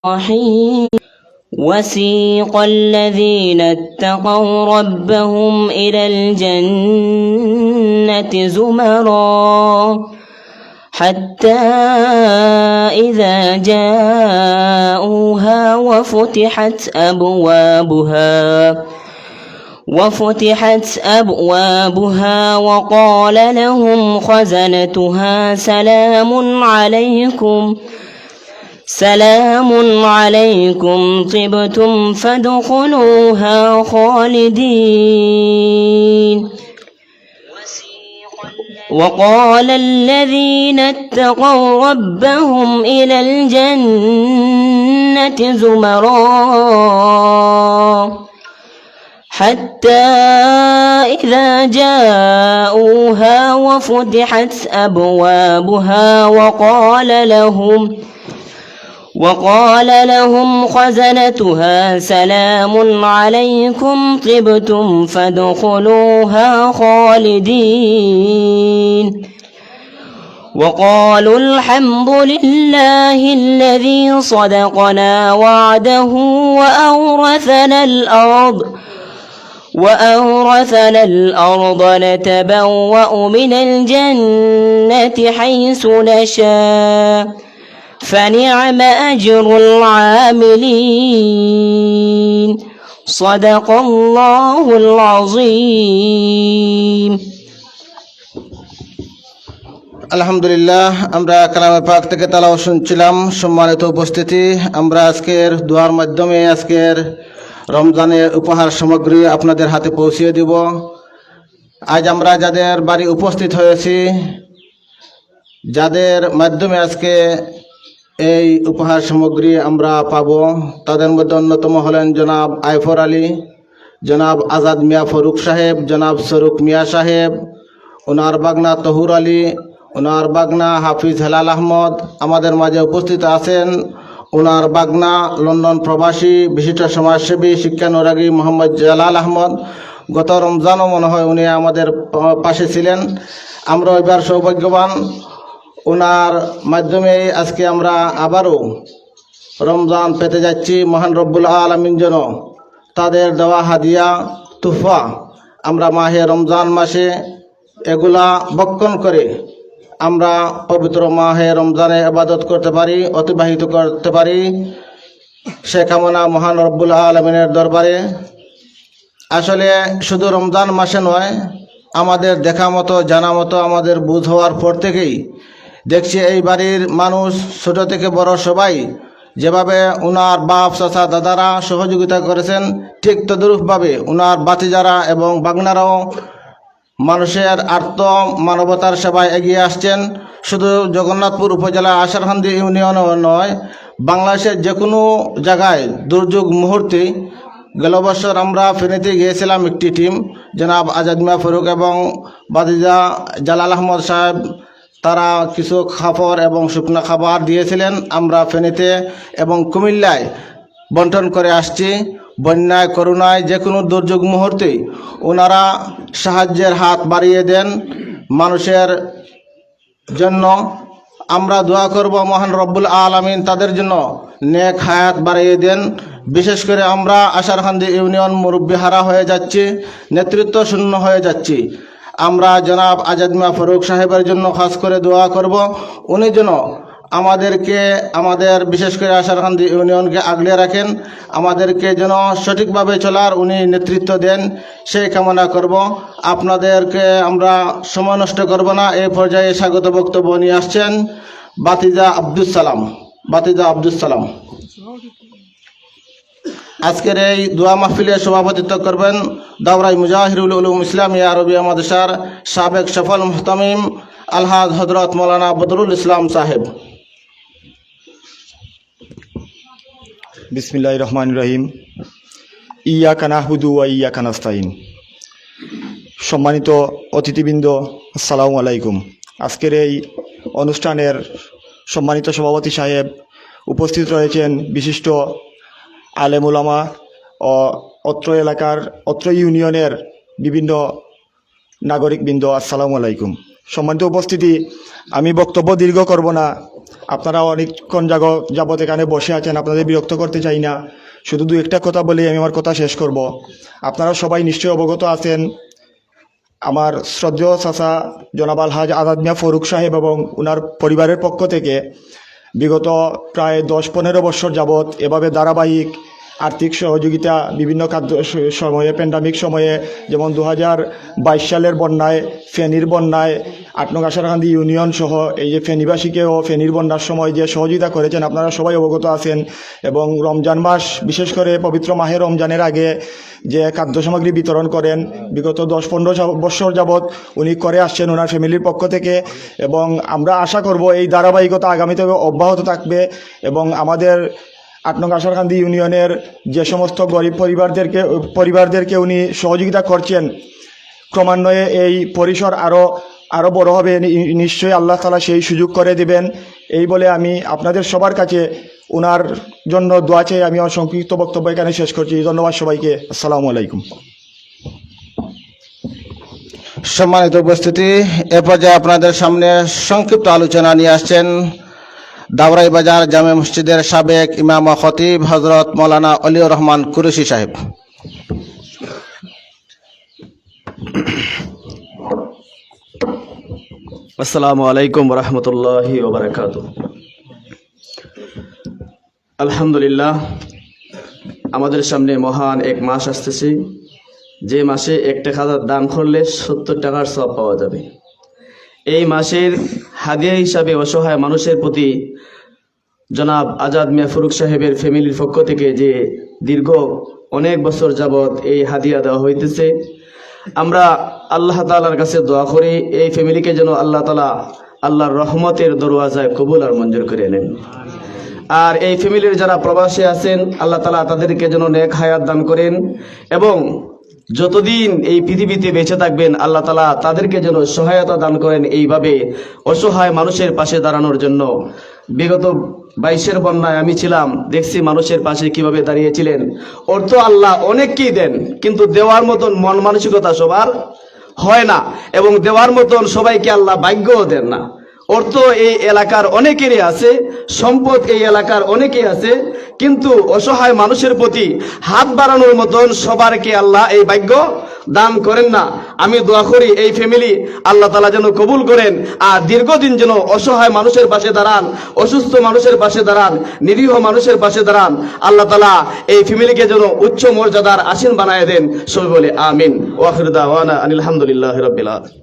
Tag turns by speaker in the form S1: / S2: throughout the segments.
S1: الرحيم وسيق الذين اتقوا ربهم إلى الجنة زمرا حتى إذا جاءوها وفتحت أبوابها وقال لهم خزنتها سلام عليكم طبتم فادخلوها خالدين. وقال الذين اتقوا ربهم إلى الجنة زمرا حتى إذا جاءوها وفتحت أبوابها وقال لهم خزنتها سلام عليكم طبتم فادخلوها خالدين. وقالوا الحمد لله الذي صدقنا وعده وأورثنا الأرض نتبوأ من الجنة حيث نشاء فنعم أجر العاملين. صدق الله العظيم.
S2: আলহামদুলিল্লাহ, আমরা কালামে পাক থেকে তেলাওয়াত শুনছিলাম। সম্মানিত উপস্থিতি, আমরা আজকের দোয়ার মাধ্যমে আজকের রমজানের উপহার সামগ্রী আপনাদের হাতে পৌঁছিয়ে দিব। আজ আমরা যাদের বাড়ি উপস্থিত হয়েছি, যাদের মাধ্যমে আজকে এই উপহার সামগ্রী আমরা পাব, তাদের মধ্যে অন্যতম হলেন জনাব আইফর আলী, জনাব আজাদ মিয়া ফরুক সাহেব, জনাব সরুক মিয়া সাহেব, ওনার বাগনা তহুর আলী, ওনার বাগনা হাফিজ হেলাল আহমদ আমাদের মাঝে উপস্থিত আছেন। ওনার বাগনা লন্ডন প্রবাসী বিশিষ্ট সমাজসেবী শিক্ষানুরাগী মোহাম্মদ জালাল আহমদ। গত রমজানও মনে হয় উনি আমাদের পাশে ছিলেন। আমরা এবার সৌভাগ্যবান, ওনার মাধ্যমে আজকে আমরা আবারও রমজান পেতে যাচ্ছি। মহান রব্বুল আলামিন যেন তাদের দেওয়া হাদিয়া তুফা আমরা মাহে রমজান মাসে এগুলা বক্ষণ করে আমরা পবিত্র মাহে রমজানে ইবাদত করতে পারি, অতিবাহিত করতে পারি, সে কামনা মহান রব্বুল আলামিনের দরবারে। আসলে শুধু রমজান মাসে নয়, আমাদের দেখা মতো জানা মতো আমাদের বুঝ হওয়ার পর থেকেই দেখছি এই বাড়ির মানুষ ছোট থেকে বড় সবাই যেভাবে উনার বাপ চাচা দাদারা সহযোগিতা করেছেন, ঠিক তদ্রূপভাবে উনার বাতিজারা এবং বাগনারাও মানুষের আর্ত মানবতার সেবায় এগিয়ে আসছেন। শুধু জগন্নাথপুর উপজেলা আশারকান্দি ইউনিয়নও নয়, বাংলাদেশের যে কোনো জায়গায় দুর্যোগ মুহূর্তে গেল বছর আমরা ফেনীতে গিয়েছিলাম, একটি টিম জনাব আজাদ মিয়া ফরুক এবং বাদিজা জালাল আহমদ সাহেব, তারা কিছু খাবার এবং শুকনো খাবার দিয়েছিলেন। আমরা ফেনীতে এবং কুমিল্লায় বন্টন করে আসছি। বন্যায় করোনায় যে কোনো দুর্যোগ মুহূর্তে ওনারা সাহায্যের হাত বাড়িয়ে দেন মানুষের জন্য। আমরা দোয়া করব মহান রব্বুল আলামিন তাদের জন্য নেক হায়াত বাড়িয়ে দেন। বিশেষ করে আমরা আশারকান্দি ইউনিয়ন মুরব্বিহারা হয়ে যাচ্ছি, নেতৃত্ব শূন্য হয়ে যাচ্ছি। আমরা জনাব আজাদ মিয়া ফরুক সাহেবের জন্য খাস করে দোয়া করব, উনি যেন আমাদেরকে, আমাদের বিশেষ করে আশারকান্দি ইউনিয়নকে আগলে রাখেন, আমাদেরকে যেন সঠিকভাবে চলার উনি নেতৃত্ব দেন, সেই কামনা করব। আপনাদেরকে আমরা সময় নষ্ট করব না। এই পর্যায়ে স্বাগত বক্তব্য নিয়ে আসছেন বাতিজা আব্দুস সালাম। আজকের এই দোয়া মাহফিলে সভাপতিত্ব করবেন দাওরাই মুজাহিরুল উলুম ইসলামিয়া আরবিয়া মাদ্রাসার সাবেক সফল মুহতামিম আলহাজ হযরত মৌলানা বদরুল ইসলাম সাহেব।
S3: বিসমিল্লাহির রহমানির রহিম। ইয়াকা নাহবুদু ওয়া ইয়াকা নাস্তাইন। সম্মানিত অতিথিবৃন্দ, আসসালামু আলাইকুম। আজকের এই অনুষ্ঠানের সম্মানিত সভাপতি সাহেব, উপস্থিত রয়েছেন বিশিষ্ট আলেম উলামা ও অত্র এলাকার, অত্র ইউনিয়নের বিভিন্ন নাগরিকবৃন্দ, আসসালামু আলাইকুম। সম্মানিত উপস্থিতি, আমি বক্তব্য দীর্ঘ করব না। আপনারা অনেকক্ষণ যাবত এখানে বসে আছেন, আপনাদের বিরক্ত করতে চাই না। শুধু দু একটা কথা বলেই আমি আমার কথা শেষ করব। আপনারা সবাই নিশ্চয়ই অবগত আছেন, আমার শ্রদ্ধেয় চাচা জনাব আলহাজ আজাদ মিয়া ফারুক সাহেব এবং ওনার পরিবারের পক্ষ থেকে বিগত প্রায় 10-15 বছর যাবৎ এভাবে ধারাবাহিক আর্থিক সহযোগিতা বিভিন্ন খাদ্য সময়ে, প্যান্ডামিক সময়ে, যেমন 2022 সালের বন্যায়, ফেনীর বন্যায়, 8 নং আশারকান্দি ইউনিয়ন সহ এই যে ফেনীবাসীকেও ফেনীর বন্যার সময় যে সহযোগিতা করেছেন আপনারা সবাই অবগত আছেন। এবং রমজান মাস, বিশেষ করে পবিত্র মাহে রমজানের আগে যে খাদ্য সামগ্রী বিতরণ করেন বিগত 10-15 বছর যাবৎ উনি করে আসছেন ওনার ফ্যামিলির পক্ষ থেকে। এবং আমরা আশা করব এই ধারাবাহিকতা আগামীতে অব্যাহত থাকবে এবং আমাদের 8 নং আশারকান্দি ইউনিয়নের যে সমস্ত গরিব পরিবারদেরকে উনি সহযোগিতা করছেন, ক্রমান্বয়ে এই পরিসর আরও বড় হবে, নিশ্চয়ই আল্লাহ তাআলা সেই সুযোগ করে দেবেন। এই বলে আমি আপনাদের সবার কাছে ওনার জন্য দোয়া চেয়ে আমি আমার সংক্ষিপ্ত বক্তব্য এখানে শেষ করছি। ধন্যবাদ সবাইকে। আসসালামু আলাইকুম।
S2: সম্মানিত উপস্থিতি, এ পর্যায়ে আপনাদের সামনে সংক্ষিপ্ত আলোচনা নিয়ে আসছেন দাওরাই বাজার জামে মসজিদের সাবেক ইমাম ও খতিব হজরত মৌলানা অলিউর রহমান কুরেশি সাহেব।
S4: আসসালামু আলাইকুম রহমতুল্লাহি ওয়া বারাকাতুহু। আলহামদুলিল্লাহ, আমাদের সামনে মহান এক মাস আসতেছে, যে মাসে 1 টাকা দান করলে 70 টাকার সওয়াব পাওয়া যাবে। এই মাসের হাদিয়া হিসাবে অসহায় মানুষের প্রতি জনাব আজাদ মিয়া ফারুক সাহেবের ফ্যামিলির পক্ষ থেকে যে দীর্ঘ অনেক বছর যাবৎ এই হাদিয়া দেওয়া হইতেছে, আমরা আল্লাহ তাআলার কাছে দোয়া করি এই ফ্যামিলিকে যেন আল্লাহ তাআলা আল্লাহর রহমতের দরওয়াজায় কবুল আর মঞ্জুর করে নেন। আর এই ফ্যামিলির যারা প্রবাসী আছেন, আল্লাহ তাআলা তাদেরকে যেন নেক হায়াত দান করেন এবং যতদিন এই পৃথিবীতে বেঁচে থাকবেন আল্লাহ তাআলা তাদেরকে যেন সহায়তা দান করেন এইভাবে অসহায় মানুষের পাশে দাঁড়ানোর জন্য। বিগত 22-এর বন্যায় আমি ছিলাম, দেখছি মানুষের পাশে কিভাবে দাঁড়িয়েছিলেন। অর্থ আল্লাহ অনেককেই দেন, কিন্তু দেওয়ার মতন মন মানসিকতা সবার হয় না এবং দেওয়ার মতন সবাইকে আল্লাহ ভাগ্যও দেন না। অর্থ এই এলাকার অনেকেরই আছে, সম্পদ এই এলাকার অনেকেই আছে, কিন্তু অসহায় মানুষের প্রতি হাত বাড়ানোর মতন সবারকে আল্লাহ এই ভাগ্য দান করেন না। আমি দোয়া করি এই ফ্যামিলি আল্লাহ তাআলা যেন কবুল করেন আর দীর্ঘদিন যেন অসহায় মানুষের পাশে দাঁড়ান, অসুস্থ মানুষের পাশে দাঁড়ান, নিরীহ মানুষের পাশে দাঁড়ান। আল্লাহ তাআলা এই ফ্যামিলিকে যেন উচ্চ মর্যাদার আসীন বানায় দেন। সবাই বলে আমিন। ওয়া আখিরু দাওয়ানা আনিল হামদুলিল্লাহি রাব্বিল আলামিন।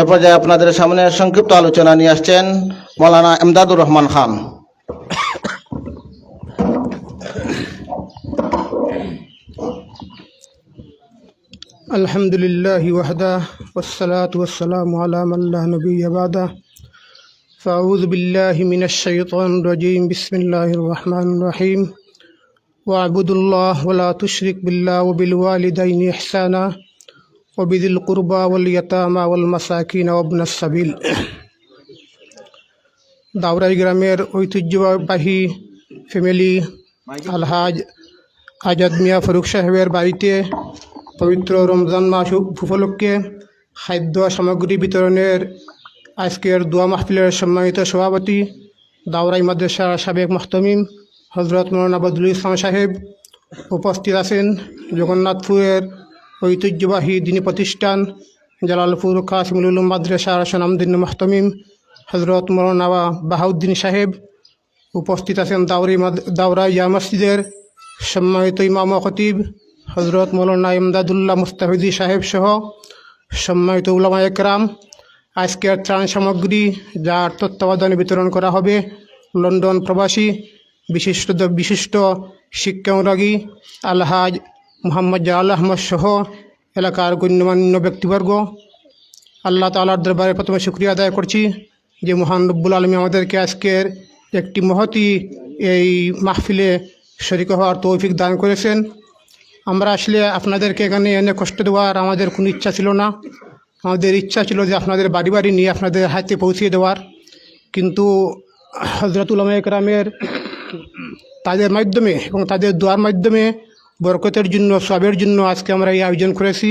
S2: এ পর্যায়ে আপনাদের সামনে সংক্ষিপ্ত আলোচনা নিয়ে আসছেন মৌলানা এমদাদুর রহমান খান।
S5: আলহামদুলিল্লাহি ওয়াহদা ওয়াসসালাতু ওয়াসসালামু আলা মান লা নবিয়্যা বাদা। ফাআউযু বিল্লাহি মিনাশ শাইতানির রাজীম। বিসমিল্লাহির রাহমানির রহিম। ওয়া'বুদুল্লাহ ওয়া লা তুশরিক বিল্লাহি ওয়া বিল ওয়ালিদাইনি ইহসানা ওয়া বিযিল কুরবা ওয়াল ইয়াতামা ওয়াল মাসাকিন ওয়া ইবনাস সাবিল। দাওরাই গ্রামের ঐতিহ্যবাহী ফ্যামিলি আলহাজ আজাদ মিয়া ফারুক সাহেবের বাড়িতে পবিত্র রমজান মাস উপলক্ষে খাদ্য সামগ্রী বিতরণের আজকের দোয়া মাহফিলের সম্মানিত সভাপতি দাওরাই মাদ্রাসার সাবেক মুহতামিম হজরত মৌলানা বদরুল ইসলাম সাহেব উপস্থিত আছেন। জগন্নাথপুরের ঐতিহ্যবাহী দিনী প্রতিষ্ঠান জালালপুর কাসিমুল উলুম মাদ্রাসার সুনামধন্য মুহতামিম হজরত মৌলানা বাহাউদ্দিন সাহেব উপস্থিত আছেন। দাওরাই জামে মসজিদের সম্মানিত ইমাম ও খতিব হজরত মৌলানা ইমদাদুল্লাহ মুস্তাফিজি সাহেব সহ সম্মানিত উলামায়ে কেরাম। আজকের ত্রাণ সামগ্রী যার তত্ত্বাবধানে বিতরণ করা হবে লন্ডন প্রবাসী বিশিষ্ট শিক্ষানুরাগী আলহাজ মোহাম্মদ জালাল আহমদ সহ এলাকার গণ্যমান্য ব্যক্তিবর্গ। আল্লাহ তাআলার দরবারে প্রথমে শুকরিয়া আদায় করছি যে মহান রব্বুল আলামিন আমাদেরকে আজকের একটি মহতী এই মাহফিলে শরীক হওয়ার তৌফিক দান করেছেন। আমরা আসলে আপনাদেরকে এখানে এনে কষ্ট দেওয়ার আমাদের কোনো ইচ্ছা ছিল না। আমাদের ইচ্ছা ছিল যে আপনাদের বাড়ি বাড়ি নিয়ে আপনাদের হাতে পৌঁছিয়ে দেওয়ার, কিন্তু হযরত উলামায়ে কেরামের তাদের মাধ্যমে এবং তাদের দোয়ার মাধ্যমে বরকতের জন্য, সওয়াবের জন্য আজকে আমরা এই আয়োজন করেছি।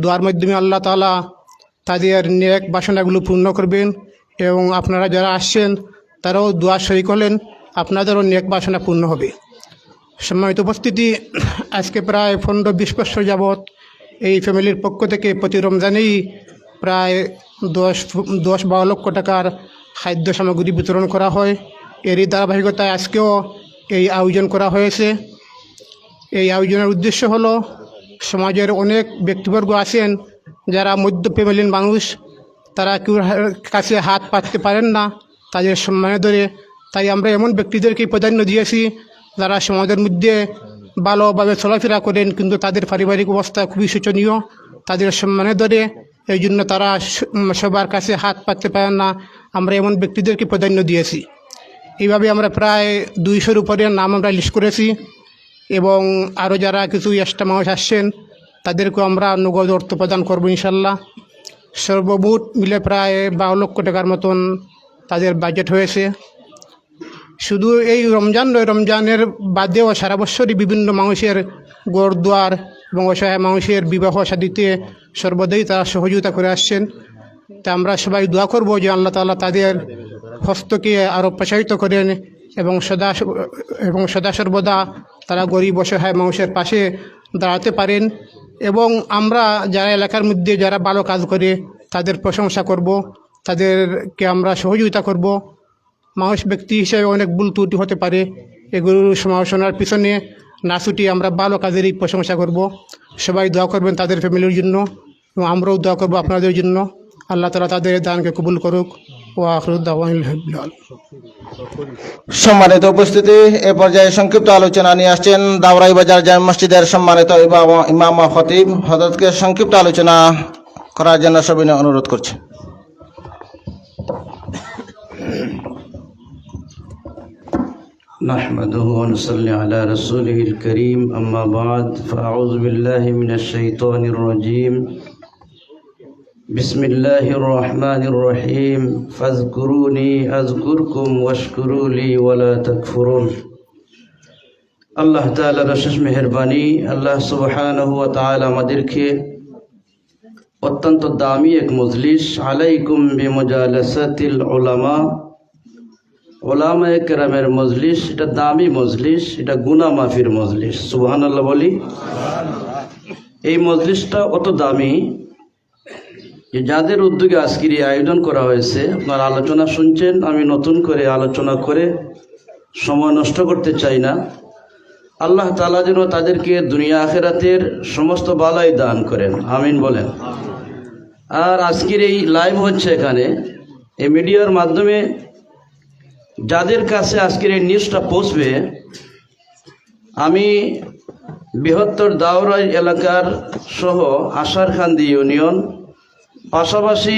S5: দোয়ার মাধ্যমে আল্লাহ তাআলা তাদের নেক বাসনাগুলো পূর্ণ করবেন এবং আপনারা যারা আসছেন তারাও দোয়া শরীক হলেন, আপনাদেরও নেক বাসনা পূর্ণ হবে। সম্মানিত উপস্থিতি, আজকে প্রায় 15-20 বছর যাবৎ এই ফ্যামিলির পক্ষ থেকে প্রতি রমজানেই প্রায় 10-12 লক্ষ টাকার খাদ্য সামগ্রী বিতরণ করা হয়। এরই ধারাবাহিকতায় আজকেও এই আয়োজন করা হয়েছে। এই আয়োজনের উদ্দেশ্য হলো, সমাজের অনেক ব্যক্তিবর্গ আছেন যারা মধ্য ফ্যামিলির মানুষ, তারা কেউ কাছে হাত পাততে পারেন না, তাদের সম্মানে ধরে। তাই আমরা এমন ব্যক্তিদেরকে প্রাধান্য দিয়েছি যারা সমাজের মধ্যে ভালোভাবে চলাফেরা করেন কিন্তু তাদের পারিবারিক অবস্থা খুবই শোচনীয়, তাদের সম্মানে ধরে। এই জন্য তারা সবার কাছে হাত পাততে পারেন না, আমরা এমন ব্যক্তিদেরকে প্রাধান্য দিয়েছি। এইভাবে আমরা প্রায় 200-র উপরে নাম আমরা লিস্ট করেছি এবং আরও যারা কিছু এক্সট্রা মানুষ আসছেন তাদেরকেও আমরা নগদ অর্থ প্রদান করবো ইনশাল্লাহ। সর্বমোট মিলে প্রায় 12 লক্ষ টাকার মতন তাদের বাজেট হয়েছে। শুধু এই রমজান নয়, রমজানের বাদেও সারা বছরই বিভিন্ন মানুষের ঘরদুয়ার এবং অসহায় মানুষের বিবাহ শাদীতে সর্বদাই তারা সহযোগিতা করে আসছেন। তা আমরা সবাই দোয়া করব যে আল্লাহ তাআলা তাদের হস্তকে আরও প্রসারিত করেন এবং সদা সর্বদা তারা গরিব অসহায় মানুষের পাশে দাঁড়াতে পারেন। এবং আমরা যারা এলাকার মধ্যে যারা ভালো কাজ করে তাদের প্রশংসা করব, তাদেরকে আমরা সহযোগিতা করব। মানুষ ব্যক্তি হিসেবে অনেক ভুল ত্রুটি হতে পারে, এগুলোর সমালোচনার পিছনে না ছুটিয়ে আমরা ভালো কাজেরই প্রশংসা করব। সবাই দোয়া করবেন তাদের ফ্যামিলির জন্য এবং আমরাও দোয়া করব আপনাদের জন্য। আল্লাহ তাআলা তাদের দানকে কবুল করুক। ওয়া আখিরু দাওয়ানা আলহামদুলিল্লাহ।
S2: সম্মানিত উপস্থিতি, এ পর্যায়ে সংক্ষিপ্ত আলোচনা নিয়ে আসছেন দাওরাই বাজার জামে মসজিদের সম্মানিত ইমাম খতিব হযরতকে সংক্ষিপ্ত আলোচনা করার জন্য সবিনয় অনুরোধ করছি।
S6: نحمده ونصلي على رسوله الكريم أما بعد فأعوذ بالله من الشيطان الرجيم بسم الله الرحمن الرحيم فاذكروني أذكركم واشكروا لي ولا تكفرون। আল্লাহ তাআলার অশেষ মেহেরবানি, আল্লাহ সুবহানাহু ওয়া তাআলা আমাদেরকে অত্যন্ত দামি এক মজলিস আলাইকুম বিমুজালাসাতিল উলামা, ওলামায়ে কেরামের মজলিস, এটা দামি মজলিস, এটা গুনাহ মাফির মজলিস। সুবহানাল্লাহ বলি। এই মজলিসটা অত দামি যে যাদের উদ্যোগে আজকের এই আয়োজন করা হয়েছে, আপনারা আলোচনা শুনছেন, আমি নতুন করে আলোচনা করে সময় নষ্ট করতে চাই না। আল্লাহ তাআলা যেন তাদেরকে দুনিয়া আখিরাতের সমস্ত বালাই দান করেন, আমিন বলেন। আর আজকের এই লাইভ হচ্ছে এখানে, এই মিডিয়ার মাধ্যমে যাদের কাছে আজকের এই নিউজটা পৌঁছবে, আমি বৃহত্তর দাওরাই এলাকার সহ আশারখান্দি ইউনিয়ন, পাশাপাশি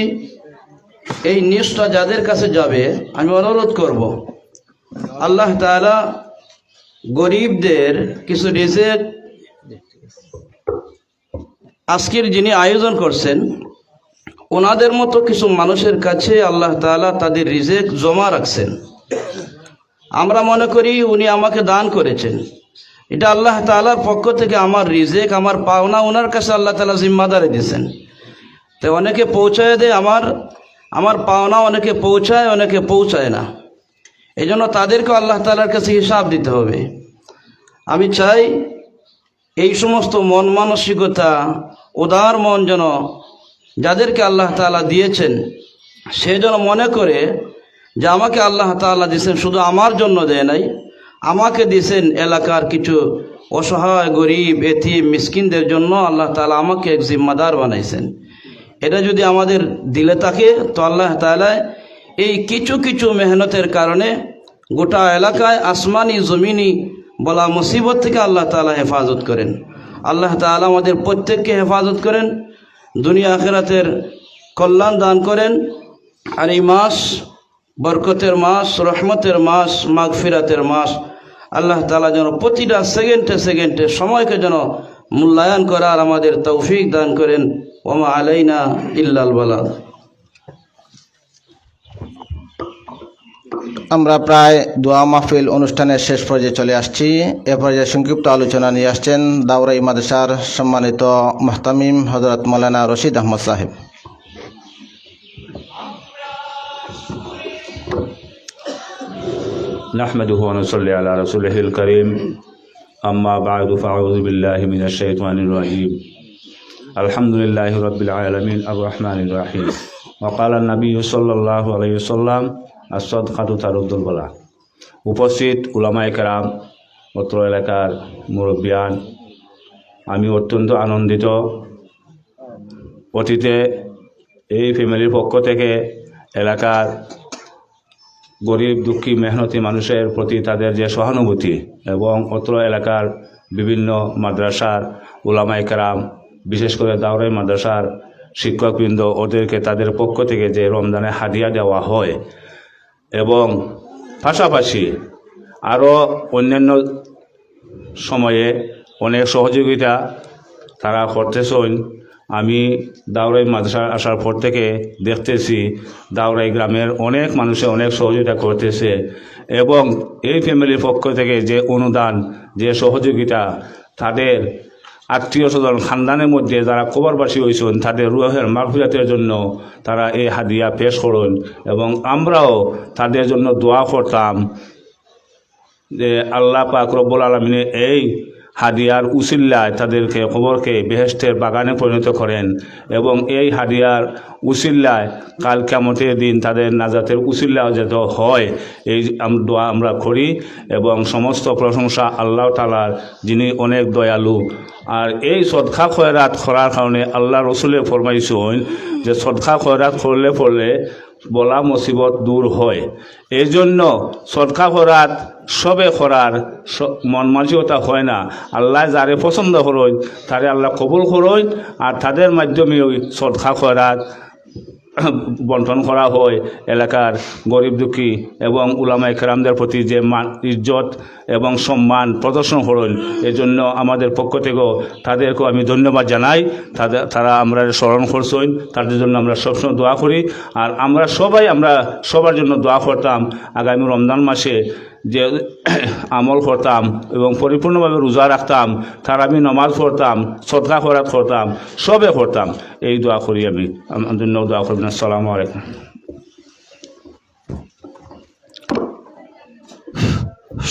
S6: এই নিউজটা যাদের কাছে যাবে আমি অনুরোধ করব, আল্লাহ তাআলা গরিবদের কিছু রিজিক আজকের যিনি আয়োজন করছেন ওনাদের মতো কিছু মানুষের কাছে আল্লাহ তাআলা তাদের রিজিক জমা রাখছেন। আমরা মনে করি উনি আমাকে দান করেছেন, এটা আল্লাহ তাআলার পক্ষ থেকে আমার রিজিক, আমার পাওনা ওনার কাছে আল্লাহ তাআলা জিম্মাদারি দিয়েছেন। তো অনেকে পৌঁছায় দেয় আমার পাওনা, অনেকে পৌঁছায়, অনেকে পৌঁছায় না। এই জন্য তাদেরকে আল্লাহ তাআলার কাছে হিসাব দিতে হবে। আমি চাই এই সমস্ত মন মানসিকতা, উদার মন যেন যাদেরকে আল্লাহ তাআলা দিয়েছেন সে যেন মনে করে যে আমাকে আল্লাহ তাআলা দিয়েছেন শুধু আমার জন্য দেয় নাই, আমাকে দিয়েছেন এলাকার কিছু অসহায় গরিব এতিম মিসকিনদের জন্য আল্লাহ তাআলা আমাকে এক জিম্মাদার বানাইছেন। এটা যদি আমাদের দিলে থাকে তো আল্লাহ তাআলা এই কিছু কিছু মেহনতের কারণে গোটা এলাকায় আসমানি জমিনি বলা মুসিবত থেকে আল্লাহ তাআলা হেফাজত করেন। আল্লাহ তাআলা আমাদের প্রত্যেককে হেফাজত করেন, দুনিয়া আখিরাতের কল্যাণ দান করেন। আর এই মাস বরকতের মাস, রহমতের মাস, মাগফিরাতের মাস, আল্লাহ তাআলা যেন প্রতিটা সেকেন্ডে সেকেন্ডে সময়কে যেন মূল্যায়ন করার আমাদের তৌফিক দান করেন। ওমা আলাইনা ইল্লাল বালাগ।
S2: আমরা প্রায় দোয়া মাহফিল অনুষ্ঠানের শেষ পর্যায়ে চলে আসছি। এ পর্যায়ে সংক্ষিপ্ত আলোচনা নিয়ে আসছেন দাওরাই মাদ্রাসার সম্মানিত মুহতামিম হযরত মাওলানা রশিদ আহমদ সাহেব।
S7: نحمده ونصلي على رسوله الكريم أما بعد فأعوذ بالله من الشيطان الرجيم الحمد لله رب العالمين الرحمن الرحيم وقال النبي صلى الله عليه وسلم الصدقة ترد البلاء উপস্থিত উলামায়ে কেরাম অত্র এলাকার মুরব্বিয়ান আমি অত্যন্ত আনন্দিত অতীতে এই ফ্যামিলির পক্ষ থেকে এলাকার গরিব দুঃখী মেহনতি মানুষের প্রতি তাদের যে সহানুভূতি এবং অত্র এলাকার বিভিন্ন মাদ্রাসার উলামায়ে কেরাম বিশেষ করে দাওরাই মাদ্রাসার শিক্ষকবৃন্দ ওদেরকে তাদের পক্ষ থেকে যে রমজানে হাদিয়া দেওয়া হয় এবং পাশাপাশি আরও অন্যান্য সময়ে অনেক সহযোগিতা তারা করতেছেন। আমি দাওরাই মাদ্রাসা আসার পর থেকে দেখতেছি দাওরাই গ্রামের অনেক মানুষে অনেক সহযোগিতা করতেছে এবং এই ফ্যামিলির পক্ষ থেকে যে অনুদান যে সহযোগিতা তাদের আত্মীয় স্বজন খানদানের মধ্যে যারা কবরবাসী হয়েছেন তাদের রুহের মাগফিরাতের জন্য তারা এই হাদিয়া পেশ করেন এবং আমরাও তাদের জন্য দোয়া করতাম যে আল্লাহ পাক রব্বুল আলামিন এই হাদিয়ার উসিল্লায় তাদেরকে কবরকে বেহেশতের বাগানে পরিণত করেন এবং এই হাদিয়ার উসিল্লায় কাল কিয়ামতের দিন তাদের নাজাতের উসিল্লা যত হয় এই দোয়া আমরা করি এবং সমস্ত প্রশংসা আল্লাহ তাআলার, যিনি অনেক দয়ালু। আর এই সদকা খয়রাত করার কারণে আল্লাহ রসুলে ফরমাইছেন যে সদকা খয়রাত করলে পড়লে বলা মুসিবত দূর হয়। এই জন্য সদকা খয়রাত সবে করার মন মানসিকতা হয় না। আল্লাহ যারে পছন্দ করেন তারে আল্লাহ কবুল করেন আর তাদের মাধ্যমে ওই সদকা খয়রাত বন্টন করা হয় এলাকার গরিব দুঃখী এবং উলামায়ে কেরামদের প্রতি যে ইজ্জত এবং সম্মান প্রদর্শন করেন। এই জন্য আমাদের পক্ষ থেকেও তাদেরকেও আমি ধন্যবাদ জানাই। তারা আমরা স্মরণ করছেন, তাদের জন্য আমরা সবসময় দোয়া করি। আর আমরা সবার জন্য দোয়া করতাম আগামী রমজান মাসে যে আমল করতাম এবং পরিপূর্ণভাবে রোজা রাখতাম, তার আমি নমাজ পড়তাম, সদকা খয়রাত করতাম, সবে করতাম। এই দোয়া করি আমি, আমার জন্য দোয়া করবেন। আসসালামু আলাইকুম।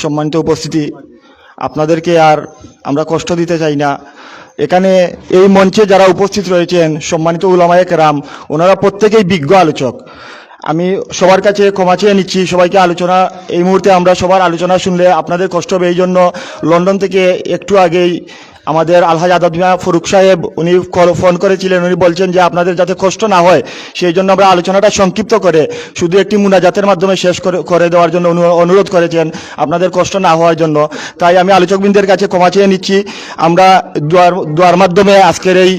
S3: সম্মানিত উপস্থিতি, আপনাদেরকে আর আমরা কষ্ট দিতে চাই না। এখানে এই মঞ্চে যারা উপস্থিত রয়েছেন সম্মানিত উলামায়ে কেরাম, ওনারা প্রত্যেকেই বিজ্ঞ আলোচক। আমি সবার কাছে ক্ষমা চেয়ে নিচ্ছি, সবাইকে আলোচনা এই মুহূর্তে আমরা সবার আলোচনা শুনলে আপনাদের কষ্ট হবে। এই জন্য লন্ডন থেকে একটু আগেই আমাদের আলহাজ আজাদ মিয়া ফারুক সাহেব উনি ফোন করেছিলেন, উনি বলছেন যে আপনাদের যাতে কষ্ট না হয় সেই জন্য আমরা আলোচনাটা সংক্ষিপ্ত করে শুধু একটি মুনাজাতের মাধ্যমে শেষ করে দেওয়ার জন্য অনুরোধ করেছেন আপনাদের কষ্ট না হওয়ার জন্য। তাই আমি আলোচকবৃন্দের কাছে ক্ষমা চেয়ে নিচ্ছি। আমরা দোয়ার মাধ্যমে আজকের এই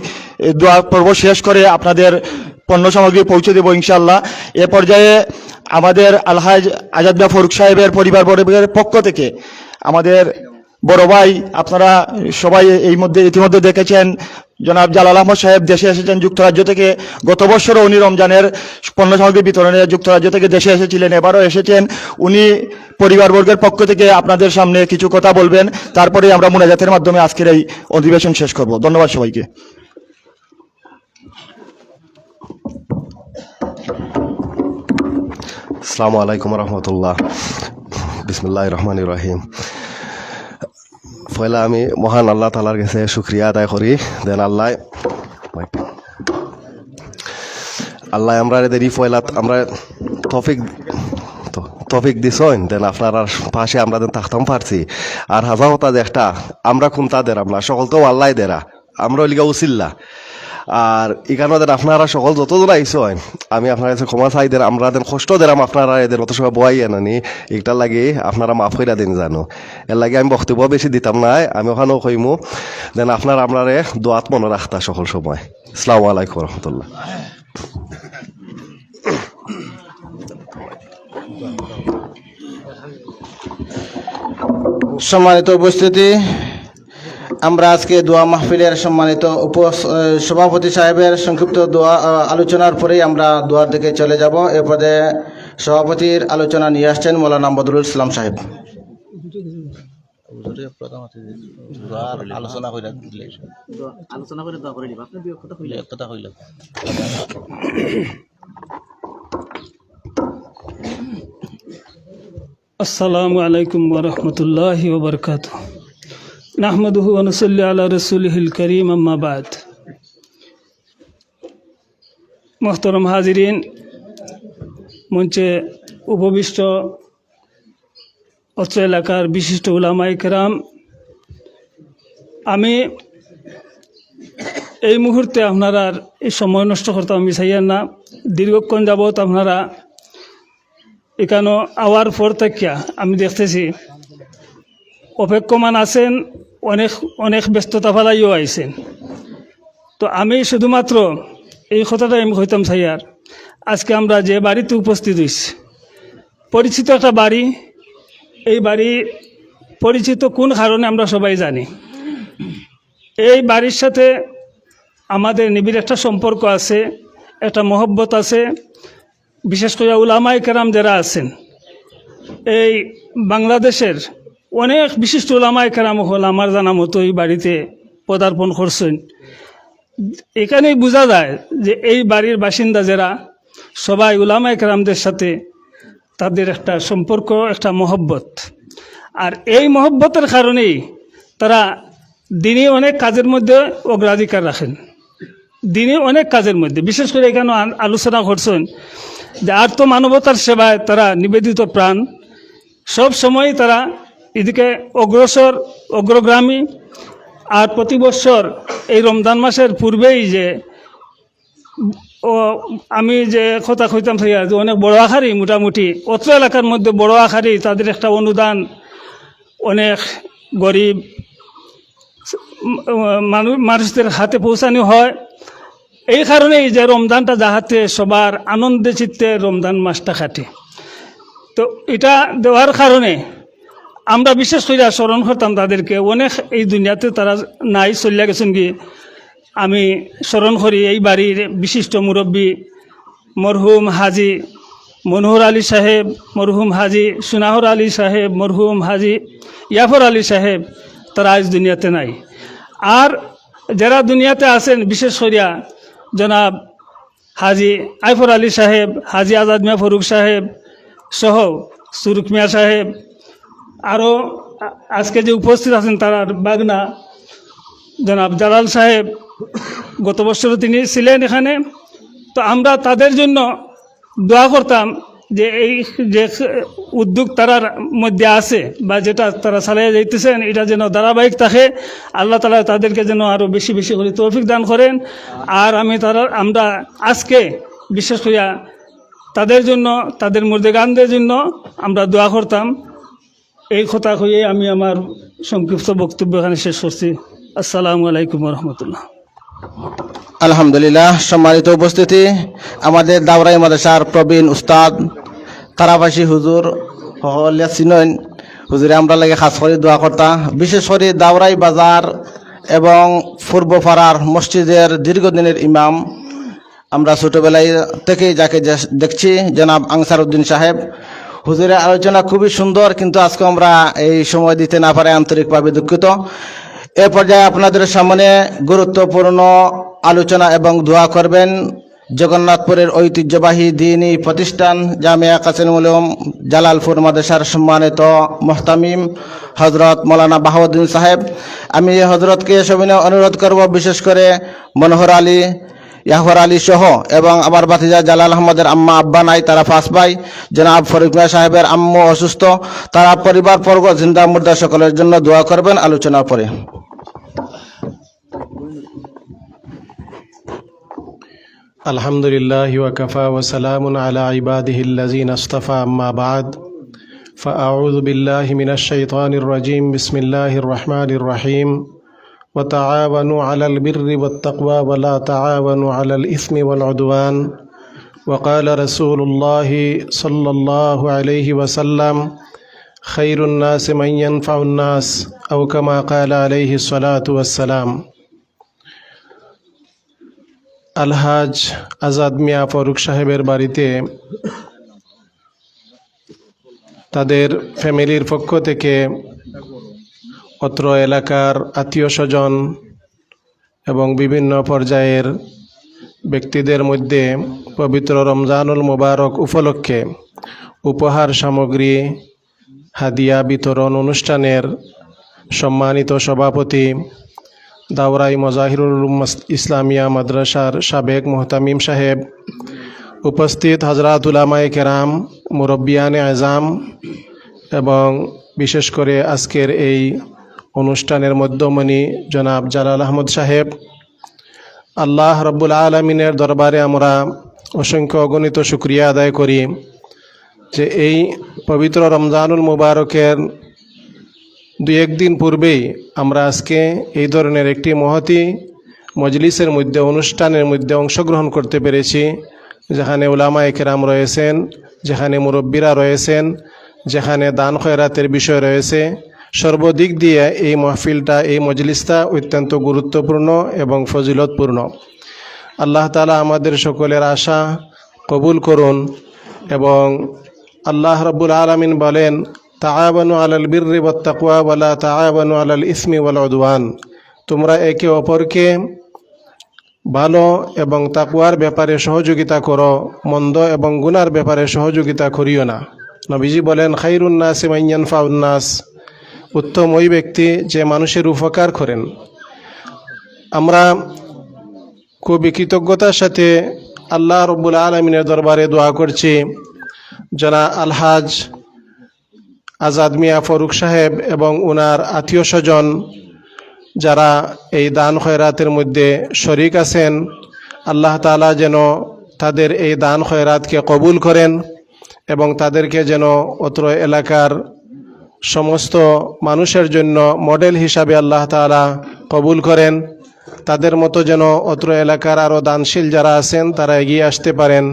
S3: দোয়া পর্ব শেষ করে আপনাদের পণ্য সামগ্রী পৌঁছে দেবো ইনশাআল্লাহ। এ পর্যায়ে আমাদের আলহাজ আজাদ মিয়া ফারুক সাহেবের পরিবারের পক্ষ থেকে আমাদের বড় ভাই, আপনারা সবাই ইতিমধ্যে দেখেছেন জনাব জালাল আহমদ সাহেব দেশে এসেছেন যুক্তরাজ্য থেকে। গত বছরও উনি রমজানের পণ্য সামগ্রী বিতরণে যুক্তরাজ্য থেকে দেশে এসেছিলেন, এবারও এসেছেন। উনি পরিবারবর্গের পক্ষ থেকে আপনাদের সামনে কিছু কথা বলবেন, তারপরে আমরা মুনাজাতের মাধ্যমে আজকের এই অধিবেশন শেষ করব। ধন্যবাদ সবাইকে।
S8: আসসালামু আলাইকুম রহমতুল্লাহ। বিসমিল্লাহির রহমানির রহিম। পয়লা আমি মহান আল্লাহ তাআলার কাছে শুকরিয়া আদায় করি। দেন আল্লাহ আমরা দেরি পয়লা আমরা তফিক দিছইন, দেন আপনার পাশে আমরা দেন থাকতাম পারছি। আর হাজা হতা যে একটা আমরা কোনটা দেরাম না, সকল তো আল্লাহ দেরা, আমরা লিগা উচিল্লা। আর এখানে আপনারা সকল যতজন আইসেন আমি আপনার কাছে ক্ষমা চাই দেন, আমরা দেন কষ্ট দেরাম আপনারা এদের অত সময় বয়াই আনানি, এটার লাগে আপনারা মাফ করে দিন জানো। এর লাগে আমি বক্তব্য বেশি দিতাম নাই, আমি ওখানেও কইমু। দেন আপনারা আপনারে দোয়াত মনে রাখতা সকল সময়। আসসালামু আলাইকুম রহমতুল্লাহ।
S2: সম্মানিত উপস্থিতি, আমরা আজকে দোয়া মাহফিলের সম্মানিত সভাপতি সাহেবের সংক্ষিপ্ত দোয়া আলোচনার পরেই আমরা দোয়ার দিকে চলে যাব। এরপরে সভাপতির আলোচনা নিয়ে আসছেন মৌলানা বদরুল ইসলাম সাহেব।
S9: আসসালামু আলাইকুম ওরহমতুল্লাহি ওবরকাতুহ। নাহমাদুহু ওয়া নুসাল্লি আলা রাসূলিহিল কারীম, আম্মা বাদ। মোহতরম হাজিরিন, মঞ্চে উপবিষ্ট অত্র এলাকার বিশিষ্ট উলামায়ে কেরাম, আমি এই মুহূর্তে আপনারা এই সময় নষ্ট করতে আমি চাইয়েন না। দীর্ঘক্ষণ যাবৎ আপনারা এখানে আওয়ার পর থেকে আমি দেখতেছি অপেক্ষমান আছেন, অনেক অনেক ব্যস্ততা ফেলাইও আইছেন। তো আমি শুধুমাত্র এই কথাটাই আমি কইতাম চাইয়ার, আজকে আমরা যে বাড়িতে উপস্থিত হইছি, পরিচিত একটা বাড়ি। এই বাড়ি পরিচিত কোন কারণে আমরা সবাই জানি। এই বাড়ির সাথে আমাদের নিবিড় একটা সম্পর্ক আছে, একটা মহব্বত আছে। বিশেষ করে উলামায়ে কেরাম যারা আছেন, এই বাংলাদেশের অনেক বিশিষ্ট উলামায়ে কেরাম হল আমার জানা মতো এই বাড়িতে পদার্পণ করছেন। এখানেই বোঝা যায় যে এই বাড়ির বাসিন্দা যারা সবাই উলামায়ে কেরামদের সাথে তাদের একটা সম্পর্ক, একটা মহব্বত। আর এই মহব্বতের কারণেই তারা দিনে অনেক কাজের মধ্যে অগ্রাধিকার রাখেন। দিনে অনেক কাজের মধ্যে বিশেষ করে এখানে আলোচনা করছেন যে আর্ত মানবতার সেবায় তারা নিবেদিত প্রাণ। সব সময় তারা এদিকে অগ্রসর, অগ্রগামী। আর প্রতি বছর এই রমজান মাসের পূর্বেই যে আমি যে কথা কইতাম যে অনেক বড় আকারই, মোটামুটি অত্র এলাকার মধ্যে বড় আকারই তাদের একটা অনুদান অনেক গরিব মানুষদের হাতে পৌঁছানো হয়। এই কারণেই যে রমজানটা যাহাতে সবার আনন্দে চিত্তে রমজান মাসটা কাটে। তো এটা দেওয়ার কারণে আমরা বিশেষ করে স্মরণ করতাম তাদেরকে। অনেক এই দুনিয়াতে তারা নাই, চলিয়া গেছেন গিয়ে। আমি স্মরণ করি এই বাড়ির বিশিষ্ট মুরব্বী মরহুম হাজি মনোহর আলী সাহেব, মরহুম হাজি সুনাহর আলী সাহেব, মরহুম হাজি ইয়াফর আলী সাহেব, তারা আজ দুনিয়াতে নাই। আর যারা দুনিয়াতে আছেন বিশেষ করিয়া জনাব হাজি আইফর আলী সাহেব, হাজি আজাদ মিয়া ফরুক সাহেব সহ সুরুক মিয়া সাহেব, আরও আজকে যে উপস্থিত আছেন তার বাগনা জনাব জালাল সাহেব, গত বছরও তিনি ছিলেন এখানে। তো আমরা তাদের জন্য দোয়া করতাম যে এই যে উদ্যোগ তারার মধ্যে আছে বা যেটা তারা চালিয়ে যাইতেছেন, এটা যেন ধারাবাহিক থাকে। আল্লাহ তাআলা তাদেরকে যেন আরও বেশি বেশি করে তৌফিক দান করেন। আর আমরা আজকে বিশেষ করে তাদের জন্য, তাদের মুর্দেগানদের জন্য আমরা দোয়া করতাম। এই কথা কইয়ে আমি আমার সংক্ষিপ্ত বক্তব্য এখানে শেষ করছি। আসসালামু আলাইকুম রহমতুল্লাহ।
S2: আলহামদুলিল্লাহ। সম্মানিত উপস্থিতি, আমাদের দাওরাই মাদ্রাসার প্রবীণ উস্তাদ তারাবাসী হুজুর হলিয়া সিনন হুজুরে আমরা লাগে খাস করে দোয়া করতা। বিশেষ করে দাওরাই বাজার এবং পূর্বপাড়ার মসজিদের দীর্ঘদিনের ইমাম, আমরা ছোটোবেলায় থেকেই যাকে দেখছি, জনাব আনসার উদ্দিন সাহেব। হুজুরের আলোচনা খুবই সুন্দর, কিন্তু আজকে আমরা এই সময় দিতে না পারে আন্তরিকভাবে দুঃখিত। এ পর্যায়ে আপনাদের সামনে গুরুত্বপূর্ণ আলোচনা এবং দোয়া করবেন জগন্নাথপুরের ঐতিহ্যবাহী দ্বীনি প্রতিষ্ঠান জামিয়া কাসিমুল উলুম জালালপুর মাদ্রাসার সম্মানিত মুহতামিম হজরত মৌলানা বাহাউদ্দিন সাহেব। আমি হজরতকে সবিনয় অনুরোধ করব, বিশেষ করে মনোহর আলী, ইয়াহর আলী সহ এবং আমার ভাতিজা জালাল আহমদের আম্মা আব্বা নাই, তারা ফাঁস ভাই, জনাব ফরিদ মিয়া সাহেবের আম্মু অসুস্থ, তারা পরিবার বর্গ জিন্দা মুর্দা সকলের জন্য দোয়া করবেন আলোচনার পরে।
S10: আলহামদুলিল্লাহ ওয়া কাফা ওয়া সালামুন আলা ইবাদিহিল্লাযিনা ইসতাফা, আম্মা বাদ। ফাআউযু বিল্লাহি মিনাশ শাইতানির রাজীম। বিসমিল্লাহির রহমানির রহিম। ওয়া তাআওয়ানু আলাল বিররি ওয়াত তাকওয়া ওয়া লা তাআওয়ানু আলাল ইসমি ওয়াল উদওয়ান। ওয়া ক্বালা রাসূলুল্লাহি সাল্লাল্লাহু আলাইহি ওয়া সাল্লাম, খায়রুন নাসি মান ইয়ানফাউন নাস, আও কামা ক্বালা আলাইহিস সালাতু ওয়াস সালাম। আলহাজ আজাদ মিয়া ফরুক সাহেবের বাড়িতে তাদের ফ্যামিলির পক্ষ থেকে অত্র এলাকার আত্মীয় স্বজন এবং বিভিন্ন পর্যায়ের ব্যক্তিদের মধ্যে পবিত্র রমজানুল মুবারক উপলক্ষে উপহার সামগ্রী হাদিয়া বিতরণ অনুষ্ঠানের সম্মানিত সভাপতি, দাওরাই মজাহিরুল উলুম ইসলামিয়া মাদ্রাসার সাবেক মুহতামিম সাহেব, উপস্থিত হজরত উলামায়ে কেরাম, মুরব্বিয়ানে আজম এবং বিশেষ করে আজকের এই অনুষ্ঠানের মধ্যমণি জনাব জালাল আহমদ সাহেব, আল্লাহ রব্বুল আলমিনের দরবারে আমরা অসংখ্য অগণিত শুকরিয়া আদায় করি যে এই পবিত্র রমজানুল মুবারকের 2-1 দিন পূর্বেই আমরা আজকে এই ধরনের একটি মহতী মজলিসের মধ্যে, অনুষ্ঠানের মধ্যে অংশগ্রহণ করতে পেরেছি, যেখানে উলামায়ে কেরাম রয়েছেন, যেখানে মুরব্বীরা রয়েছেন, যেখানে দান খয়রাতের বিষয় রয়েছে। সর্বদিক দিয়ে এই মাহফিলটা, এই মজলিসটা অত্যন্ত গুরুত্বপূর্ণ এবং ফজিলতপূর্ণ। আল্লাহ তাআলা আমাদের সকলের আশা কবুল করুন। এবং আল্লাহ রাব্বুল আলামিন বলেন, তাআওয়ানু আলাল বিররি ওয়াত তাকওয়া ওয়া লা তাআওয়ানু আলাল ইসমি ওয়াল উদওয়ান। তোমরা একে অপরকে ভালো এবং তাকওয়ার ব্যাপারে সহযোগিতা করো, মন্দ এবং গুনার ব্যাপারে সহযোগিতা করিও না। নবীজি বলেন, খায়রুন নাসি মান ইয়ানফাউন নাস। উত্তম ওই ব্যক্তি যে মানুষের উপকার করেন। আমরা খুবই কৃতজ্ঞতার সাথে আল্লাহ রাব্বুল আলামিনের দরবারে দোয়া করছি, জনাব আলহাজ আজাদ মিয়া ফারুক সাহেব এবং ওনার আত্মীয় স্বজন যারা এই দান খয়রাতের মধ্যে শরিক আছেন, আল্লাহ তাআলা যেন তাদের এই দান খয়রাতকে কবুল করেন এবং তাদেরকে যেন অত্র এলাকার সমস্ত মানুষের জন্য মডেল হিসাবে আল্লাহ তাআলা কবুল করেন। তাদের মতো যেন অত্র এলাকার আরও দানশীল যারা আছেন তারা এগিয়ে আসতে পারেন।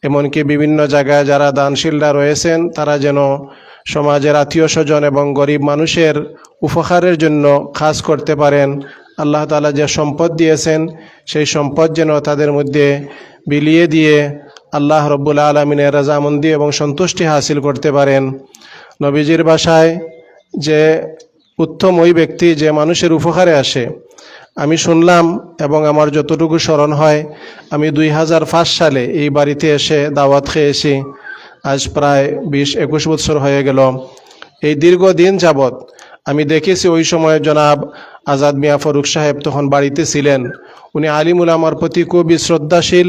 S10: এমনকি বিভিন্ন জায়গায় যারা দানশীলরা রয়েছেন তারা যেন সমাজের আত্মীয় স্বজন এবং গরিব মানুষের উপকারের জন্য কাজ করতে পারেন। আল্লাহ তাআলা যে সম্পদ দিয়েছেন সেই সম্পদ যেন তাদের মধ্যে বিলিয়ে দিয়ে আল্লাহ রব্বুল আলমিনের রাজামন্দি এবং সন্তুষ্টি হাসিল করতে পারেন। নবীজির ভাষায় যে উত্তম ওই ব্যক্তি যে মানুষের উপকারে আসে। আমি শুনলাম এবং আমার যতটুকু স্মরণ হয়, আমি 2005 সালে এই বাড়িতে এসে দাওয়াত খেয়েছি। আজ প্রায় 20-21 বছর হয়ে গেল। এই দীর্ঘদিন যাবৎ আমি দেখেছি ওই সময় জনাব আজাদ মিয়া ফারুক সাহেব তখন বাড়িতে ছিলেন। উনি আলিম উলামার প্রতি খুবই শ্রদ্ধাশীল,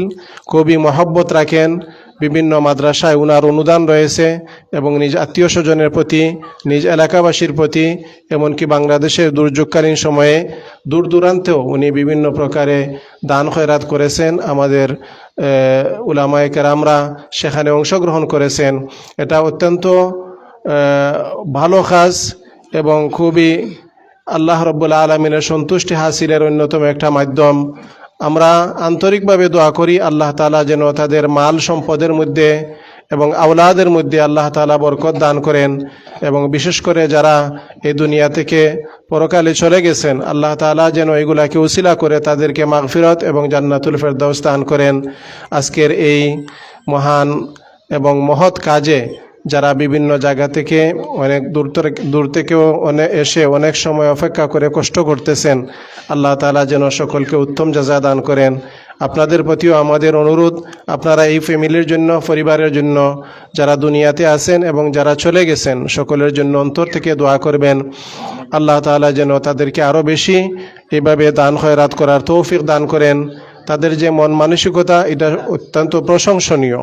S10: খুবই মহব্বত রাখেন। বিভিন্ন মাদ্রাসায় উনার অনুদান রয়েছে এবং নিজ আত্মীয় স্বজনের প্রতি, নিজ এলাকাবাসীর প্রতি, এমনকি বাংলাদেশের দুর্যোগকালীন সময়ে দূর দূরান্তেও উনি বিভিন্ন প্রকারে দান খয়রাত করেছেন। আমাদের উলামায়ে কেরামরা সেখানে অংশগ্রহণ করেছেন। এটা অত্যন্ত ভালো কাজ এবং খুবই আল্লাহ রাব্বুল আলামিনের সন্তুষ্টি হাসিলের অন্যতম একটা মাধ্যম। আমরা আন্তরিকভাবে দোয়া করি আল্লাহ তাআলা যেন তাদের মাল সম্পদের মধ্যে এবং আওলাদের মধ্যে আল্লাহ তাআলা বরকত দান করেন এবং বিশেষ করে যারা এই দুনিয়া থেকে পরকালে চলে গেছেন আল্লাহ তাআলা যেন এগুলাকে উসিলা করে তাদেরকে মাগফিরত এবং জান্নাতুল ফেরদাউস দান করেন। আজকের এই মহান এবং মহৎ কাজে যারা বিভিন্ন জায়গা থেকে অনেক দূর থেকেও এসে অনেক সময় অপেক্ষা করে কষ্ট করতেছেন, আল্লাহ তাআলা যেন সকলকে উত্তম জাযা দান করেন। আপনাদের প্রতিও আমাদের অনুরোধ, আপনারা এই ফ্যামিলির জন্য, পরিবারের জন্য যারা দুনিয়াতে আছেন এবং যারা চলে গেছেন সকলের জন্য অন্তর থেকে দোয়া করবেন। আল্লাহ তাআলা যেন তাদেরকে আরও বেশি এইভাবে দান খয়রাত করার তৌফিক দান করেন। তাদের যে মন মানসিকতা এটা অত্যন্ত প্রশংসনীয়।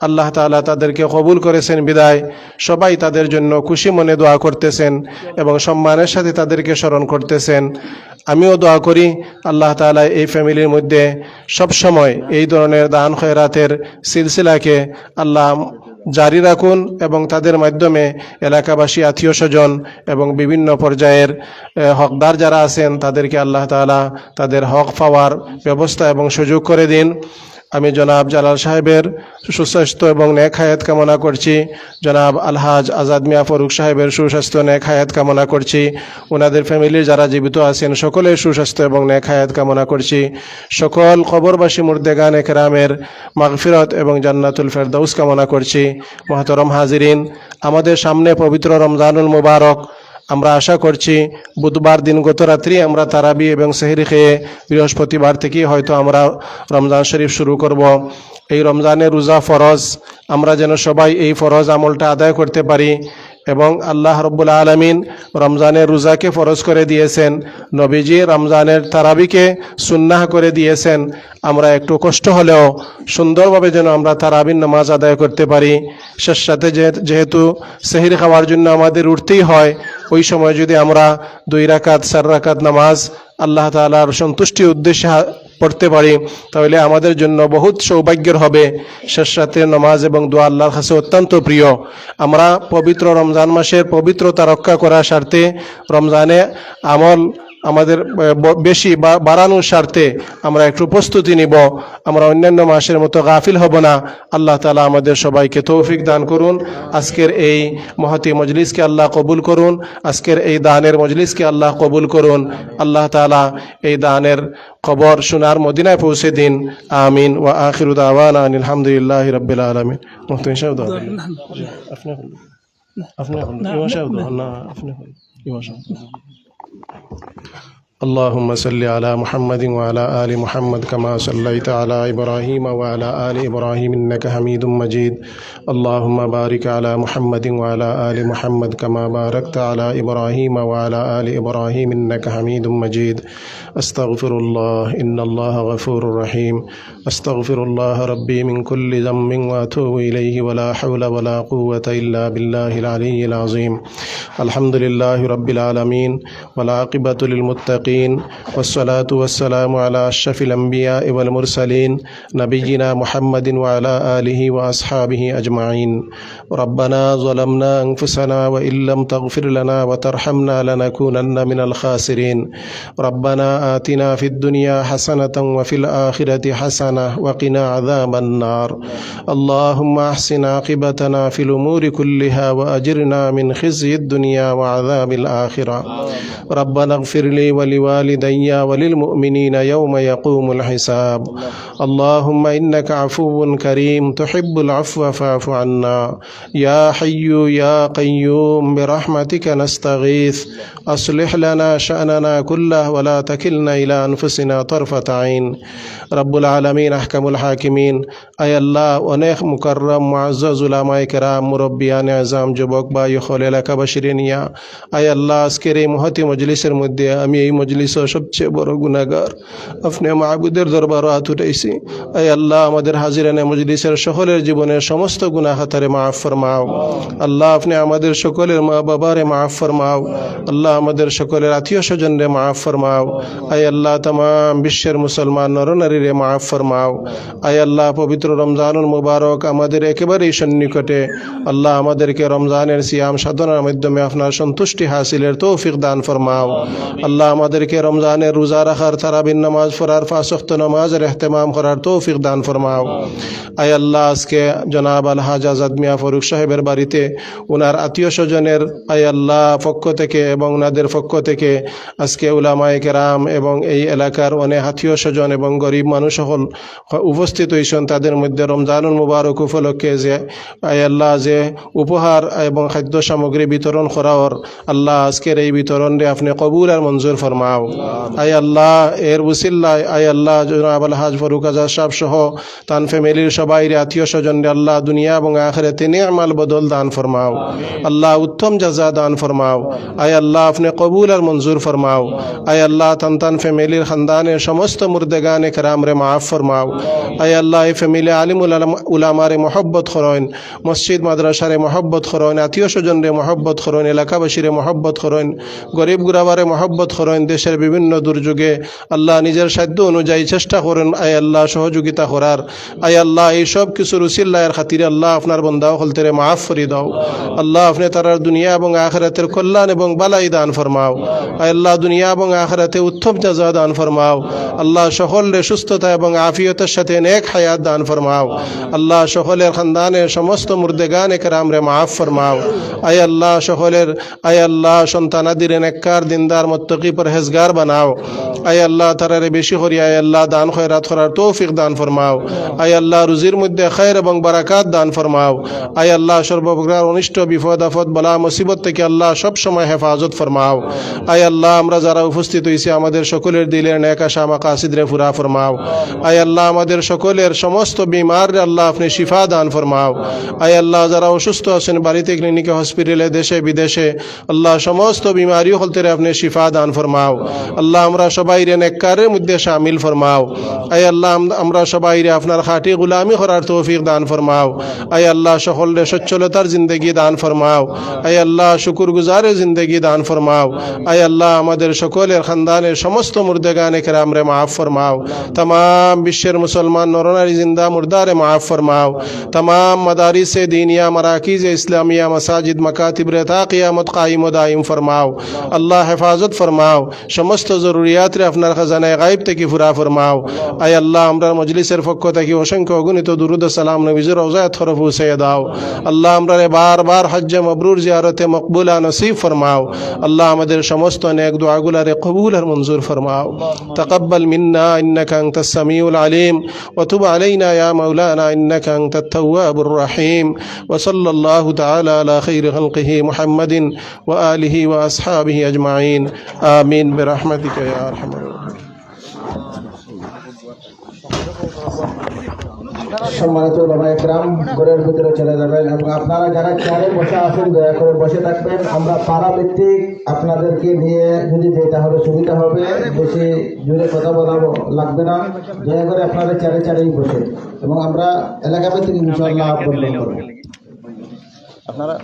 S10: আল্লাহ তাআলা তাদেরকে কবুল করেছেন বিদায় সবাই তাদের জন্য খুশি মনে দোয়া করতেছেন এবং সম্মানের সাথে তাদেরকে স্মরণ করতেছেন। আমিও দোয়া করি আল্লাহ তাআলা এই ফ্যামিলির মধ্যে সব সময় এই ধরনের দান খয়রাতের সিলসিলাকে আল্লাহ জারি রাখুন এবং তাদের মাধ্যমে এলাকাবাসী, আত্মীয় স্বজন এবং বিভিন্ন পর্যায়ের হকদার যারা আছেন তাদেরকে আল্লাহ তাআলা তাদের হক পাওয়ার ব্যবস্থা এবং সুযোগ করে দিন। আমি জনাব জালাল সাহেবের সুস্বাস্থ্য এবং নেক হায়াত কামনা করছি। জনাব আলহাজ আজাদ মিয়া ফারুক সাহেবের সুস্বাস্থ্য, নেক হায়াত কামনা করছি। ওনাদের ফ্যামিলির যারা জীবিত আছেন সকলের সুস্বাস্থ্য এবং নেক হায়াত কামনা করছি। সকল কবরবাসী মুর্দেগান একরামের মাগফিরত এবং জান্নাতুল ফেরদাউস কামনা করছি। মুহতারাম হাজিরিন, আমাদের সামনে পবিত্র রমজানুল মুবারক। আমরা আশা করছি বুধবার দিন গত রাত্রি আমরা তারাবি এবং সেহরি খেয়ে বৃহস্পতিবার থেকে হয়তো আমরা রমজান শরীফ শুরু করব। এই রমজানের রোজা ফরজ, আমরা যেন সবাই এই ফরজ আমলটা আদায় করতে পারি এবং আল্লাহ রব্বুল আলমিন রমজানের রোজাকে ফরজ করে দিয়েছেন, নবীজি রমজানের তারাবিকে সুন্নাহ করে দিয়েছেন। আমরা একটু কষ্ট হলেও সুন্দরভাবে যেন আমরা তারাবির নামাজ আদায় করতে পারি। শেষ সাথে যেহেতু সেহরি খাওয়ার জন্য আমাদের উঠতেই হয়, ওই সময় যদি আমরা 2 রাকাত 4 রাকাত নামাজ আল্লাহ তাআলার সন্তুষ্টির উদ্দেশ্যে পড়তে পারি, তাহলে আমাদের জন্য বহুত সৌভাগ্যের হবে। শেষ রাতের নামাজ এবং দোয়া আল্লাহর কাছে অত্যন্ত প্রিয়। আমরা পবিত্র রমজান মাসের পবিত্রতা রক্ষা করার স্বার্থে, রমজানে আমল আমাদের বেশি বাড়ানোর স্বার্থে আমরা একটু প্রস্তুতি নিব। আমরা অন্যান্য মাসের মতো গাফিল হব না। আল্লাহ তাআলা আমাদের সবাইকে তৌফিক দান করুন। আজকের এই মহতি মজলিসকে আল্লাহ কবুল করুন। আজকের এই দানের মজলিসকে আল্লাহ কবুল করুন। আল্লাহ তাআলা এই দানের খবর শোনার মদিনায় পৌঁছে দিন। আমিন। ওয়া আখিরু দাওয়ানা আলহামদুলিল্লাহি রাব্বিল আলামিন। মুহতারাম সাহেব اللهم صل على محمد وعلى آل محمد كما صليت على إبراهيم وعلى آل إبراهيم إنك حميد مجيد. اللهم بارك على محمد وعلى آل محمد كما باركت على إبراهيم وعلى آل إبراهيم إنك حميد مجيد. أستغفر الله إن الله غفور رحيم. أستغفر الله ربي من كل ذنب وأتوب إليه ولا حول ولا قوة إلا بالله العلي العظيم. الحمد لله رب العالمين والعاقبة للمتقين والصلاة والسلام على أشرف الأنبياء والمرسلين نبينا محمد وعلى آله وأصحابه أجمعين. ربنا ظلمنا أنفسنا وإن لم تغفر لنا وترحمنا لنكونن من الخاسرين. ربنا آتنا في الدنيا حسنة وفي الآخرة حسنة وقنا عذاب النار. اللهم أحسن عاقبتنا في الأمور كلها وأجرنا من خزي الدنيا وعذاب الآخرة. ربنا اغفر لي ولوالدي وللمؤمنين يوم يقوم الحساب. اللهم إنك عفو كريم تحب العفو فاعف عنا. يا حي يا قيوم برحمتك نستغيث. أصلح لنا شأننا كله ولا تكلنا إلى أنفسنا طرفة عين. رب العالمين أحكم الحاكمين. أي الله অনেক মুকররম মুআজ্জাজ উলামায়ে কেরাম, মুরব্বিয়ানে আযম, যুবক ভাই খলে এলাকা বাসিরিনিয়া, আয় আল্লাহ আজকের এই মহতি মজলিসের মধ্যে আমি এই মজলিসের সবচেয়ে বড় গুনাহগার। আপনি মাহবুদের দরবারে হাত উঠাইছি। আয় আল্লাহ আমাদের হাজিরানে মজলিসের সকলের জীবনের সমস্ত গুনাহ খাতারে মাফ ফরমাও। আল্লাহ আপনি আমাদের সকলের মা বাবারে মাফ ফরমাও। আল্লাহ আমাদের সকলের আত্মীয় স্বজনরে মাফ ফরমাও। আয় আল্লাহ तमाम বিশ্বের মুসলমান নরনারীরে মাফ ফরমাও। আয় আল্লাহ পবিত্র রমজানুল মুবারক আমাদের একেবারেই সন্নিকটে। আল্লাহ আমাদেরকে রমজানের সিয়াম সাধনার মাধ্যমে আপনার সন্তুষ্টি হাসিলের তৌফিক দান ফরমাও। আল্লাহ আমাদেরকে রমজানের রোজা রাখার, তারাবির নামাজ পড়ার, 5 ওয়াক্ত নামাজের ইহতিমাম করার তৌফিক দান ফরমাও। আয় আল্লাহ আজকে জনাব আলহাজ আজাদ মিয়া ফারুক সাহেবের বাড়িতে ওনার আত্মীয় স্বজনের আয় আল্লাহ পক্ষ থেকে এবং ওনাদের পক্ষ থেকে আজকে উলামায়ে কেরাম এবং এই এলাকার অনেক আত্মীয় স্বজন এবং গরিব মানুষ সকল উপস্থিত হয়েছেন। তাদের মধ্যে রমজানুল মুবারক উপলক্ষে যে আয় আল্লাহ যে উপহার এবং খাদ্য সামগ্রী বিতরণ করার, আল্লাহ আজকের এই বিতরণে আপনি কবুল আর মঞ্জুর ফরমাও। আয় আল্লাহ এর উসিল্লায় আয় আল্লাহ জনাব আলহাজ ফারুক আজাদ সাহেব সহ তান ফ্যামিলির সবাই আত্মীয় স্বজনরে আল্লাহ দুনিয়া এবং আখিরাতে নেয়ামাল বদল দান ফরমাও। আল্লাহ উত্তম জাযা দান ফরমাও। আয় আল্লাহ আপনি কবুল আর মঞ্জুর ফরমাও। আয় আল্লাহ তান ফ্যামিলির খানদানের সমস্ত মুর্দেগানে কেরামরে মাফ ফরমাও। আয় আল্লাহ এই ফ্যামিলি আলিম উলামারে মহব্বত করেন, মসজিদ মাদ্রাসারে মহব্বত করেন, আত্মীয় স্বজনরে মহব্বত করেন, এলাকাবাসীরে মহব্বত করেন, গরিব গুরাবারে মহব্বত করেন। দেশের বিভিন্ন দুর্যোগে আল্লাহ নিজের সাধ্য অনুযায়ী চেষ্টা করেন আয় আল্লাহ সহযোগিতা করার। আয় আল্লাহ এই সব কিছুর উসিল্লাহের খাতিরে আল্লাহ আপনার বন্দাও হলতেরে মাফ ফরি দাও। আল্লাহ আপনি তারার দুনিয়া এবং আখিরাতের কল্যাণ এবং বালাই দান ফরমাও। আয় আল্লাহ দুনিয়া এবং আখিরাতে উত্তম জাযা দান ফরমাও। আল্লাহ সকলের সুস্থতা এবং আফিয়তের সাথে নেক হায়াত দান ফরমাও। আল্লাহ সকলের খানদানের সমস্ত মুর্দেগানে কেরামরে মাফ ফরমাও। আয় আল্লাহ সকলের আয় আল্লাহ সন্তানাদির নেককার, দিনদার, মুত্তাকি, পরহেজগার বানাও। আয় আল্লাহ তারারে বেশি করি আয় আল্লাহ দান খয়রাত করার তৌফিক দান ফরমাও। আয় আল্লাহ রুজির মধ্যে খায়ের এবং বারাকাত দান ফরমাও। আয় আল্লাহ সর্বপ্রকার অনিষ্ট বিপদ আপদ বালা মুসিবত থেকে আল্লাহ সব সময় হেফাজত ফরমাও। আয় আল্লাহ আমরা যারা উপস্থিত হয়েছি আমাদের সকলের দিলের নেক আশা মাকাসিদরে পুরা ফরমাও। আয় আল্লাহ আমাদের সকলের সমস্ত বিমার আল্লাহ আপনি শিফা দান ফরমাও। আয় আল্লাহ যারা অসুস্থ আছেন বাড়িতে ক্লিনিকে হসপিটালে দেশে বিদেশে আল্লাহ সমস্ত বিমারি হলতে আপনি শিফা দান ফরমাও। আল্লাহ আমরা সবাই রে নেককারের মধ্যে শামিল ফরমাও। আয় আল্লাহ আমরা সবাই রে আপনার খাঁটি গুলামি করার তৌফিক দান ফরমাও। আয় আল্লাহ সকলরে সচ্ছলতার জিন্দগি দান ফরমাও। আয় আল্লাহ শুকুর গুজারের জিন্দগি দান ফরমাও। আয় আল্লাহ আমাদের সকলের খানদানের সমস্ত মুর্দেগানে কেরামরে মাফ ফরমাও। तमाम বিশ্বের মুসলমান নরনারী জিন্দা মুর্দারে মাফ ফরমাও। तमाम मदारिस दीनिया मराकीज़ इस्लामिया मसाजिद मकातिब रहता क़ियामत कायम व दायम फरमाओ। अल्लाह हिफाजत फरमाओ। समस्त ज़रूरियात रे अपनार खजाना गायब থেকে পুরা ফরমাও। আয় আল্লাহ আমরা মজলিসের পক্ষ থেকে অসংখ্য অগণিত দুরুদ ও সালাম নবীজির রওজায় তরফ পৌঁছে দাও। আল্লাহ আমরা বারবার হজ্জ মাবরুর জিয়ারতে মকবুলা নসিব ফরমাও। আল্লাহ আমাদের সমস্ত নেক দুআগুলারে কবুল আর মঞ্জুর ফরমাও। তাকাব্বাল মিন্না ইন্নাকা আনতাস সামিউল আলিম ওয়া তুব আলাইনা ইয়া মাওলানা ইন্নাকা আনতাত তাওয়াবুর রহিম ওয়া সাল্লাল্লাহু তাআলা আলা খাইরি খালকিহি মুহাম্মাদিন ওয়া আলিহি ওয়া আসহাবিহি আজমাইন আমিন বিরহমাতিকা ইয়া আরহামার রাহিমিন।
S2: সম্মানিত ওলামা একরাম ঘরের ভিতরে চলে যাবেন এবং আপনারা যারা চেয়ারে বসে আছেন দয়া করে বসে থাকবেন। আমরা পাড়া ভিত্তিক আপনাদেরকে নিয়ে যদি যাই তাহলে সুবিধা হবে, বেশি জোরে কথা বলাবো লাগবে না। দয়া করে আপনারা চেয়ারে চেয়ারেই বসে এবং আমরা এলাকা ভিত্তিক ইনশাআল্লাহ বন্ধ করব। আপনারা